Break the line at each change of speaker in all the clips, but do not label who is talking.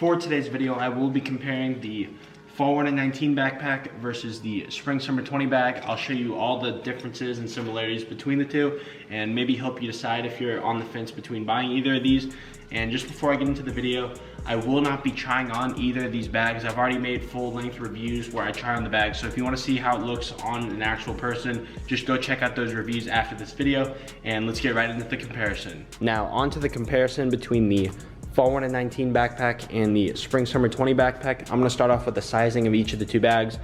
For today's video, I will be comparing the Fall Winter 19 backpack versus the Spring Summer 20 bag. I'll show you all the differences and similarities between the two and maybe help you decide if you're on the fence between buying either of these. And just before I get into the video, I will not be trying on either of these bags. I've already made full-length reviews where I try on the bag, so if you want to see how it looks on an actual person, just go check out those reviews after this video, and let's get right into the comparison. Now, on to the comparison between the Fall Winter 19 backpack and the Spring Summer 20 backpack. I'm gonna start off with the sizing of each of the two bags.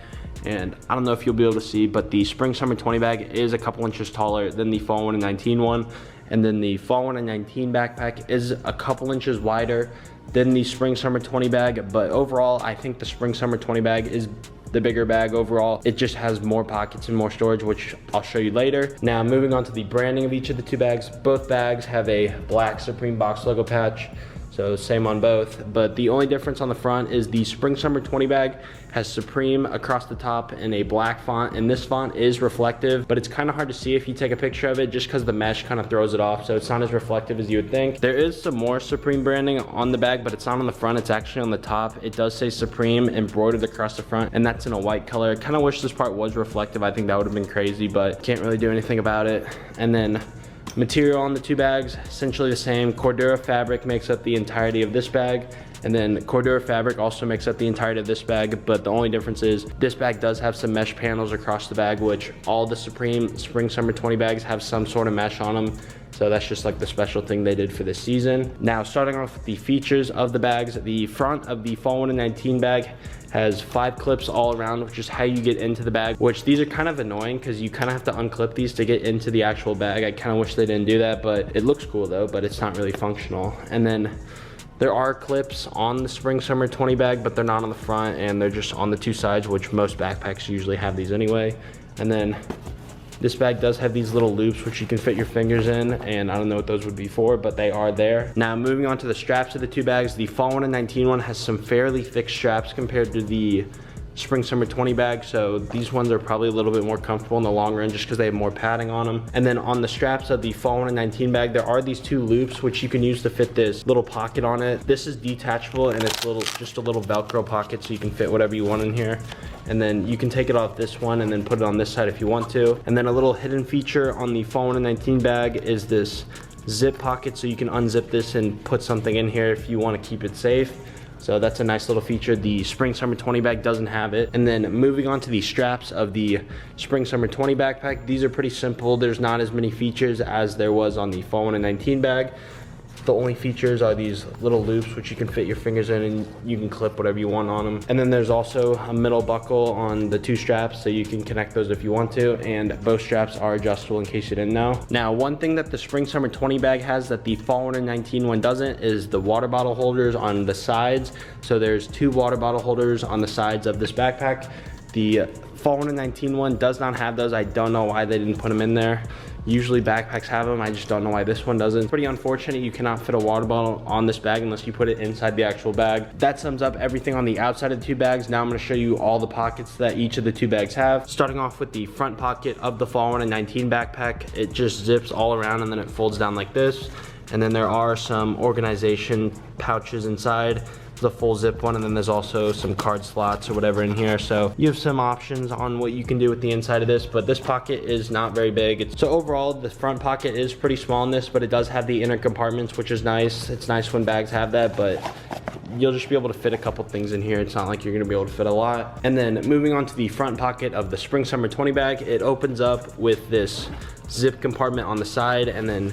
And I don't know if you'll be able to see, but the Spring Summer 20 bag is a couple inches taller than the Fall Winter 19 one. And then the Fall Winter 19 backpack is a couple inches wider than the Spring Summer 20 bag. But overall, I think the Spring Summer 20 bag is the bigger bag overall. It just has more pockets and more storage, which I'll show you later. Now, moving on to the branding of each of the two bags. Both bags have a black Supreme box logo patch. So same on both, but the only difference on the front is the Spring Summer 20 bag has Supreme across the top in a black font, and this font is reflective, but it's kind of hard to see if you take a picture of it just because the mesh kind of throws it off, so it's not as reflective as you would think. There is some more Supreme branding on the bag, but it's not on the front, it's actually on the top. It does say Supreme embroidered across the front, and that's in a white color. I kind of wish this part was reflective. I think that would have been crazy, but can't really do anything about it. And then material on the two bags, essentially the same. Cordura fabric makes up the entirety of this bag, and then Cordura fabric also makes up the entirety of this bag, but the only difference is this bag does have some mesh panels across the bag, which all the Supreme Spring Summer 20 bags have some sort of mesh on them. So that's just like the special thing they did for this season. Now, starting off with the features of the bags, the front of the Fall Winter 19 bag has 5 clips all around, which is how you get into the bag, which these are kind of annoying because you kind of have to unclip these to get into the actual bag. I kind of wish they didn't do that, but it looks cool though, but it's not really functional. And then there are clips on the Spring Summer 20 bag, but they're not on the front, and they're just on the two sides, which most backpacks usually have these anyway. And then this bag does have these little loops which you can fit your fingers in, and I don't know what those would be for, but they are there. Now, moving on to the straps of the two bags, the Fall Winter 19 one has some fairly thick straps compared to the Spring Summer 20 bag, so these ones are probably a little bit more comfortable in the long run just because they have more padding on them. And then on the straps of the Fall Winter 19 bag, there are these two loops which you can use to fit this little pocket on it. This is detachable, and it's just a little Velcro pocket, so you can fit whatever you want in here. And then you can take it off this one and then put it on this side if you want to. And then a little hidden feature on the Fall Winter 19 bag is this zip pocket, so you can unzip this and put something in here if you want to keep it safe. So that's a nice little feature. The Spring Summer 20 bag doesn't have it. And then moving on to the straps of the Spring Summer 20 backpack, these are pretty simple. There's not as many features as there was on the Fall Winter 19 bag. The only features are these little loops which you can fit your fingers in, and you can clip whatever you want on them. And then there's also a middle buckle on the two straps, so you can connect those if you want to, and both straps are adjustable in case you didn't know. Now, one thing that the Spring Summer 20 bag has that the Fall Winter 19 one doesn't is the water bottle holders on the sides. So there's 2 water bottle holders on the sides of this backpack. The Fall Winter 19 one does not have those. I don't know why they didn't put them in there. Usually backpacks have them. I just don't know why this one doesn't. It's pretty unfortunate you cannot fit a water bottle on this bag unless you put it inside the actual bag. That sums up everything on the outside of the two bags. Now I'm going to show you all the pockets that each of the two bags have. Starting off with the front pocket of the Fall Winter 19 backpack. It just zips all around and then it folds down like this. And then there are some organization pouches inside. The full zip one, and then there's also some card slots or whatever in here, so you have some options on what you can do with the inside of this, but this pocket is not very big. So overall, the front pocket is pretty small in this, but it does have the inner compartments, which is nice. It's nice when bags have that, but you'll just be able to fit a couple things in here. It's not like you're gonna be able to fit a lot. And then moving on to the front pocket of the Spring Summer 20 bag, it opens up with this zip compartment on the side, and then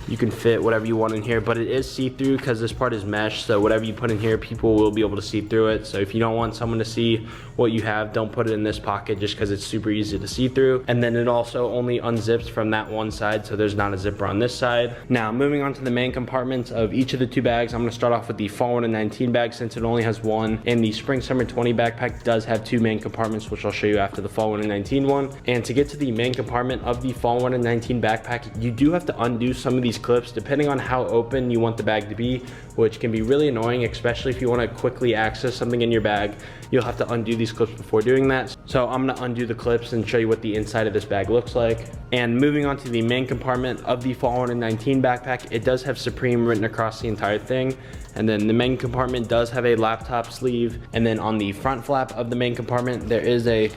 you can fit whatever you want in here, but it is see-through because this part is mesh, so whatever you put in here, people will be able to see through it. So if you don't want someone to see what you have, don't put it in this pocket just because it's super easy to see through. And then it also only unzips from that one side, so there's not a zipper on this side. Now, moving on to the main compartments of each of the two bags, I'm gonna start off with the Fall Winter 19 bag since it only has one, and the Spring Summer 20 backpack does have 2 main compartments, which I'll show you after the Fall Winter 19 one. And to get to the main compartment of the Fall Winter 19 backpack, you do have to undo some of these clips depending on how open you want the bag to be, which can be really annoying, especially if you want to quickly access something in your bag. You'll have to undo these clips before doing that. So I'm going to undo the clips and show you what the inside of this bag looks like. And moving on to the main compartment of the Fall Winter 19 backpack, it does have Supreme written across the entire thing. And then the main compartment does have a laptop sleeve. And then on the front flap of the main compartment, there is a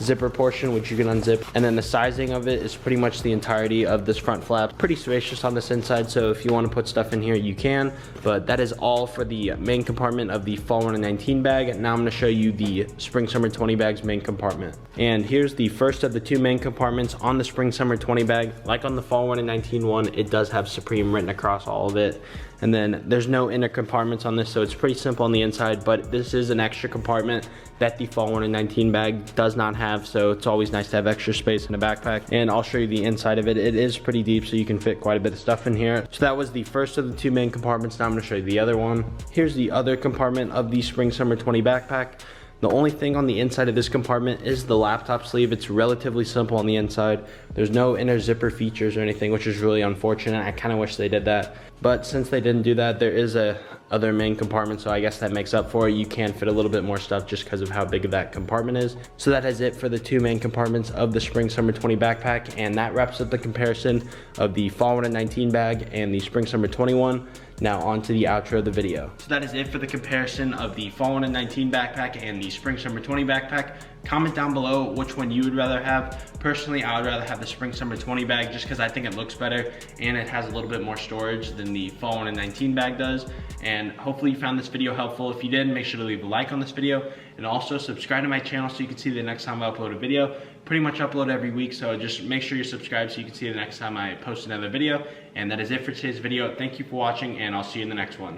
zipper portion which you can unzip, and then the sizing of it is pretty much the entirety of this front flap. Pretty spacious on this inside, so if you want to put stuff in here you can. But that is all for the main compartment of the Fall Winter 19 bag. Now I'm going to show you the Spring Summer 20 bag's main compartment. And here's the first of the two main compartments on the Spring Summer 20 bag. Like on the Fall Winter 19 one, it does have Supreme written across all of it. And then there's no inner compartments on this, so it's pretty simple on the inside, but this is an extra compartment that the Fall Winter 19 bag does not have, so it's always nice to have extra space in a backpack. And I'll show you the inside of it. It is pretty deep, so you can fit quite a bit of stuff in here. So that was the first of the two main compartments. Now I'm gonna show you the other one. Here's the other compartment of the Spring Summer 20 backpack. The only thing on the inside of this compartment is the laptop sleeve. It's relatively simple on the inside. There's no inner zipper features or anything, which is really unfortunate. I kind of wish they did that. But since they didn't do that, there is a other main compartment, so I guess that makes up for it. You can fit a little bit more stuff just because of how big of that compartment is. So that is it for the two main compartments of the Spring Summer 20 backpack, and that wraps up the comparison of the Fall Winter 19 bag and the Spring Summer 21. Now on to the outro of the video. So that is it for the comparison of the Fall Winter 19 backpack and the Spring Summer 20 backpack. Comment down below which one you would rather have. Personally, I would rather have the Spring Summer 20 bag just because I think it looks better and it has a little bit more storage than the Fall Winter 19 bag does. And hopefully you found this video helpful. If you did, make sure to leave a like on this video and also subscribe to my channel so you can see the next time I upload a video. Pretty much upload every week, so just make sure you're subscribed so you can see the next time I post another video. And that is it for today's video. Thank you for watching, and I'll see you in the next one.